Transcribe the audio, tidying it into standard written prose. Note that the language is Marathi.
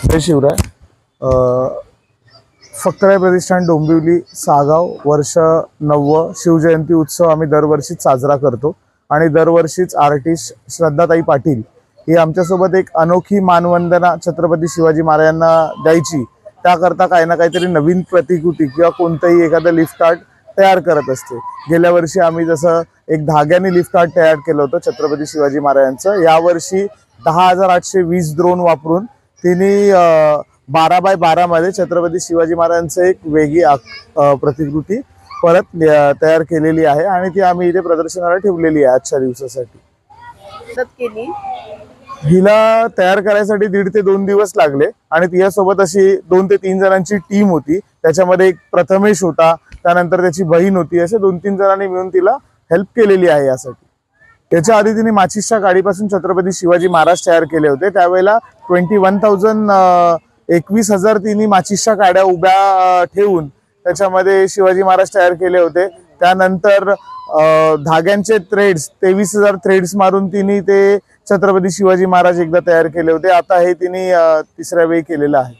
जय शिवराय. फक्कराय प्रतिष्ठान डोंबिवली सागाव वर्ष 9 शिवजयंती उत्सव आम्ही दरवर्षीच साजरा करतो आणि दरवर्षीच आर्टिस्ट श्रद्धाताई पाटील ही आमच्यासोबत एक अनोखी मानवंदना छत्रपती शिवाजी महाराजांना द्यायची, त्याकरता काही ना काहीतरी नवीन प्रतिकृती किंवा कोणतंही एखादं लिफ्ट आर्ट तयार करत असते. गेल्या वर्षी आम्ही जसं एक धाग्याने लिफ्ट आर्ट तयार केलं होतं छत्रपती शिवाजी महाराजांचं. यावर्षी 10,820 ड्रोन वापरून तिने 12x12 मध्ये छत्रपती शिवाजी महाराजांचं एक वेगळी प्रतिकृती परत तयार केलेली आहे आणि ती आम्ही इथे प्रदर्शनाला ठेवलेली आहे आजच्या दिवसासाठी. हिला तयार करायसाठी 1.5 ते 2 दिवस लागले आणि तिच्यासोबत अशी 2 ते 3 जणांची टीम होती. त्याच्यामध्ये एक प्रथमेश होता, त्यानंतर त्याची बहीण होती, असे 2-3 जणांनी मिळून तिला हेल्प केलेली आहे यासाठी. त्याच्या आधी तिने माचीसच्या गाडीपासून छत्रपती शिवाजी महाराज तयार केले होते. त्यावेळेला 21,000 तिने माचीसच्या गाड्या उभ्या ठेवून त्याच्यामध्ये शिवाजी महाराज तयार केले होते. त्यानंतर धाग्यांचे थ्रेड्स 23,000 थ्रेड्स मारून तिने ते छत्रपती शिवाजी महाराज एकदा तयार केले होते. आता हे तिने तिसऱ्या वेळी केलेलं आहे.